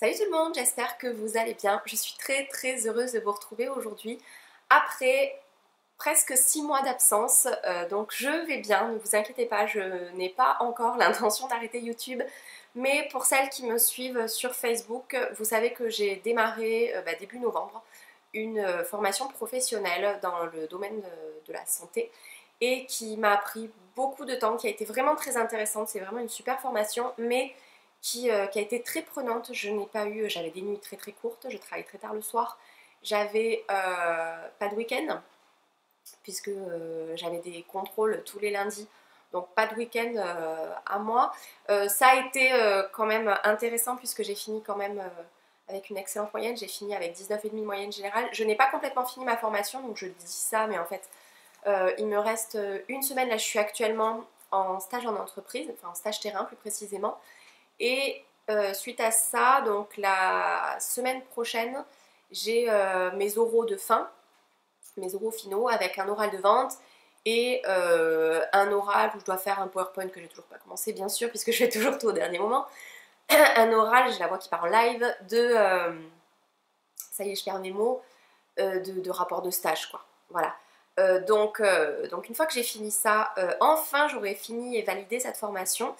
Salut tout le monde, j'espère que vous allez bien. Je suis très heureuse de vous retrouver aujourd'hui après presque 6 mois d'absence. Donc je vais bien, ne vous inquiétez pas, je n'ai pas encore l'intention d'arrêter YouTube. Mais pour celles qui me suivent sur Facebook, vous savez que j'ai démarré début novembre une formation professionnelle dans le domaine de la santé et qui m'a pris beaucoup de temps, qui a été vraiment très intéressante. C'est vraiment une super formation, mais qui a été très prenante. Je n'ai pas eu, j'avais des nuits très courtes, je travaillais très tard le soir, j'avais pas de week-end puisque j'avais des contrôles tous les lundis, donc pas de week-end à moi. Ça a été quand même intéressant puisque j'ai fini quand même avec une excellente moyenne, j'ai fini avec 19,5 de moyenne générale. Je n'ai pas complètement fini ma formation, donc je dis ça, mais en fait il me reste une semaine. Là je suis actuellement en stage en entreprise, enfin en stage terrain plus précisément. Et suite à ça, donc la semaine prochaine, j'ai mes oraux de fin, mes oraux finaux avec un oral de vente et un oral où je dois faire un PowerPoint que j'ai toujours pas commencé bien sûr puisque je fais toujours tout au dernier moment. Un oral, j'ai la voix qui part en live, de, ça y est je perds mes mots, de rapport de stage quoi, voilà. Donc une fois que j'ai fini ça, enfin j'aurai fini et validé cette formation.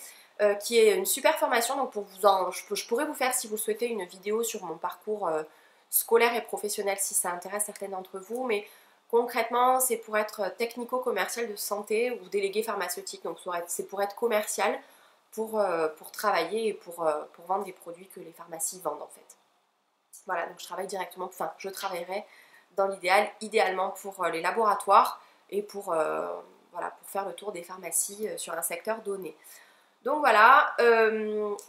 Qui est une super formation, donc je pourrais vous faire, si vous souhaitez, une vidéo sur mon parcours scolaire et professionnel si ça intéresse certaines d'entre vous, mais concrètement c'est pour être technico-commercial de santé ou délégué pharmaceutique, donc c'est pour être commercial, pour travailler et pour vendre des produits que les pharmacies vendent en fait. Voilà, donc je travaille directement, enfin je travaillerai dans l'idéal, idéalement pour les laboratoires et pour, voilà, pour faire le tour des pharmacies sur un secteur donné. Donc voilà,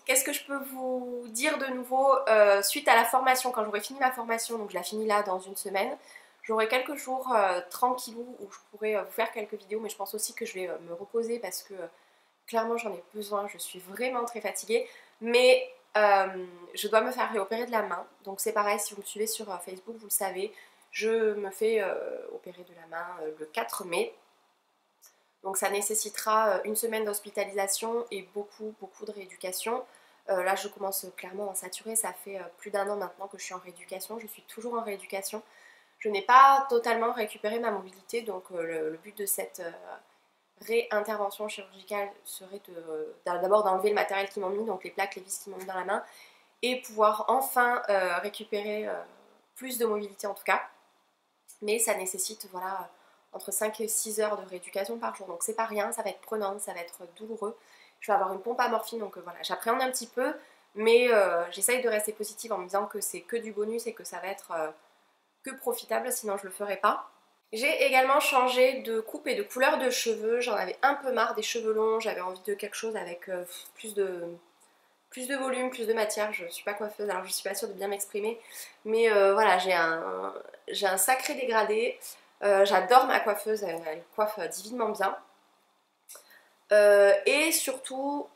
qu'est-ce que je peux vous dire de nouveau suite à la formation, quand j'aurai fini ma formation, donc je la finis là dans une semaine, j'aurai quelques jours tranquillou où je pourrai vous faire quelques vidéos, mais je pense aussi que je vais me reposer parce que clairement j'en ai besoin, je suis vraiment très fatiguée, mais je dois me faire réopérer de la main, donc c'est pareil, si vous me suivez sur Facebook, vous le savez, je me fais opérer de la main le 4 mai. Donc ça nécessitera une semaine d'hospitalisation et beaucoup de rééducation. Là je commence clairement à en saturer, ça fait plus d'1 an maintenant que je suis en rééducation, je suis toujours en rééducation. Je n'ai pas totalement récupéré ma mobilité, donc le but de cette réintervention chirurgicale serait d'abord d'enlever le matériel qu'ils m'ont mis, donc les plaques, les vis qu'ils m'ont mis dans la main, et pouvoir enfin récupérer plus de mobilité en tout cas. Mais ça nécessite voilà entre 5 et 6 heures de rééducation par jour, donc c'est pas rien, ça va être prenant, ça va être douloureux. Je vais avoir une pompe à morphine, donc voilà, j'appréhende un petit peu, mais j'essaye de rester positive en me disant que c'est que du bonus et que ça va être que profitable, sinon je le ferai pas. J'ai également changé de coupe et de couleur de cheveux, j'en avais un peu marre des cheveux longs, j'avais envie de quelque chose avec plus de volume, plus de matière. Je suis pas coiffeuse, alors je suis pas sûre de bien m'exprimer, mais voilà, j'ai un sacré dégradé. J'adore ma coiffeuse, elle coiffe divinement bien. Et surtout,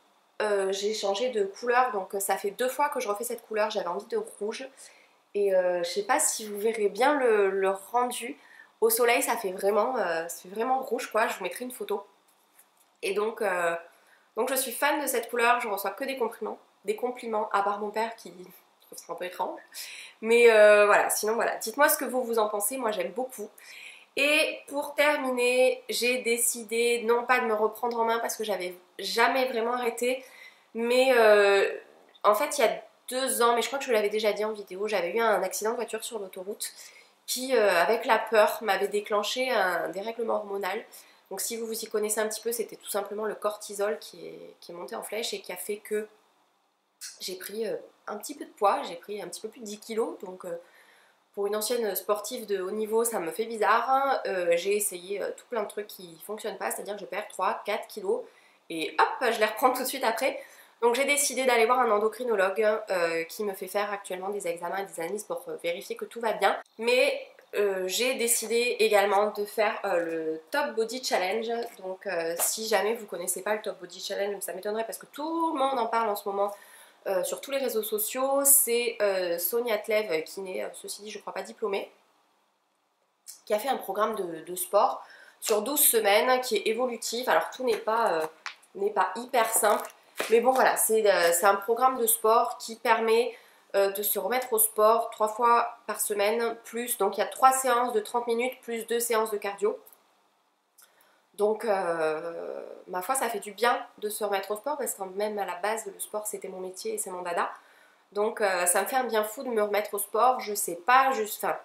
j'ai changé de couleur, donc ça fait 2 fois que je refais cette couleur. J'avais envie de rouge. Et je sais pas si vous verrez bien le rendu. Au soleil, ça fait vraiment rouge, quoi. Je vous mettrai une photo. Et donc je suis fan de cette couleur. Je reçois que des compliments, à part mon père qui trouve ça un peu étrange. Mais voilà, sinon voilà. Dites-moi ce que vous en pensez. Moi, j'aime beaucoup. Et pour terminer, j'ai décidé non pas de me reprendre en main parce que j'avais jamais vraiment arrêté, mais en fait il y a 2 ans, mais je crois que je vous l'avais déjà dit en vidéo, j'avais eu un accident de voiture sur l'autoroute qui, avec la peur, m'avait déclenché un dérèglement hormonal. Donc si vous y connaissez un petit peu, c'était tout simplement le cortisol qui est monté en flèche et qui a fait que j'ai pris un petit peu de poids, j'ai pris un petit peu plus de 10 kilos, donc pour une ancienne sportive de haut niveau, ça me fait bizarre. J'ai essayé tout plein de trucs qui ne fonctionnent pas, c'est-à-dire que je perds 3-4 kilos et hop, je les reprends tout de suite après. Donc j'ai décidé d'aller voir un endocrinologue qui me fait faire actuellement des examens et des analyses pour vérifier que tout va bien. Mais j'ai décidé également de faire le Top Body Challenge. Donc si jamais vous ne connaissez pas le Top Body Challenge, ça m'étonnerait parce que tout le monde en parle en ce moment. Sur tous les réseaux sociaux, c'est Sonia Tlev, qui n'est, ceci dit, je crois pas diplômée, qui a fait un programme de sport sur 12 semaines, qui est évolutif. Alors tout n'est pas hyper simple, mais bon voilà, c'est un programme de sport qui permet de se remettre au sport 3 fois par semaine, plus, donc il y a 3 séances de 30 minutes plus 2 séances de cardio. Donc ma foi ça fait du bien de se remettre au sport parce que même à la base le sport c'était mon métier et c'est mon dada. Donc ça me fait un bien fou de me remettre au sport, je sais pas, enfin,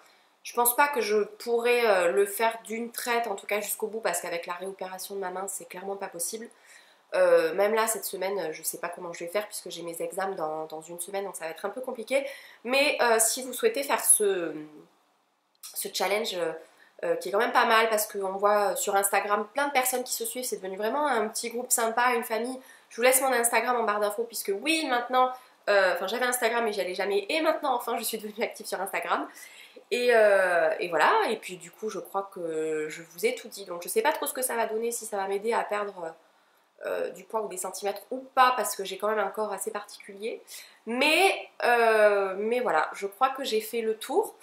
je pense pas que je pourrais le faire d'une traite en tout cas jusqu'au bout parce qu'avec la réopération de ma main c'est clairement pas possible. Même là cette semaine je sais pas comment je vais faire puisque j'ai mes examens dans une semaine donc ça va être un peu compliqué. Mais si vous souhaitez faire ce challenge qui est quand même pas mal parce qu'on voit sur Instagram plein de personnes qui se suivent, c'est devenu vraiment un petit groupe sympa, une famille. Je vous laisse mon Instagram en barre d'infos puisque oui maintenant, enfin j'avais Instagram mais j'y allais jamais et maintenant enfin je suis devenue active sur Instagram. Et voilà, et puis du coup je crois que je vous ai tout dit, donc je sais pas trop ce que ça va donner, si ça va m'aider à perdre du poids ou des centimètres ou pas parce que j'ai quand même un corps assez particulier. Mais voilà, je crois que j'ai fait le tour.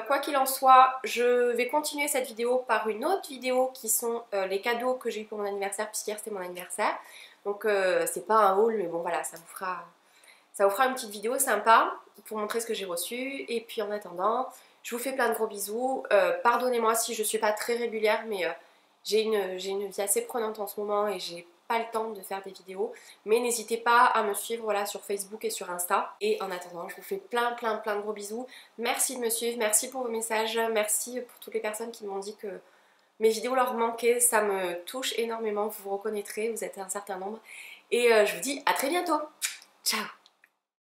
Quoi qu'il en soit, je vais continuer cette vidéo par une autre vidéo qui sont les cadeaux que j'ai eu pour mon anniversaire, puisqu'hier c'était mon anniversaire. Donc c'est pas un haul, mais bon voilà, ça vous fera une petite vidéo sympa pour montrer ce que j'ai reçu. Et puis en attendant, je vous fais plein de gros bisous. Pardonnez-moi si je suis pas très régulière, mais j'ai une vie assez prenante en ce moment et j'ai pas le temps de faire des vidéos. Mais n'hésitez pas à me suivre voilà, sur Facebook et sur Insta. Et en attendant, je vous fais plein de gros bisous. Merci de me suivre, merci pour vos messages, merci pour toutes les personnes qui m'ont dit que mes vidéos leur manquaient. Ça me touche énormément, vous vous reconnaîtrez, vous êtes un certain nombre. Et je vous dis à très bientôt. Ciao!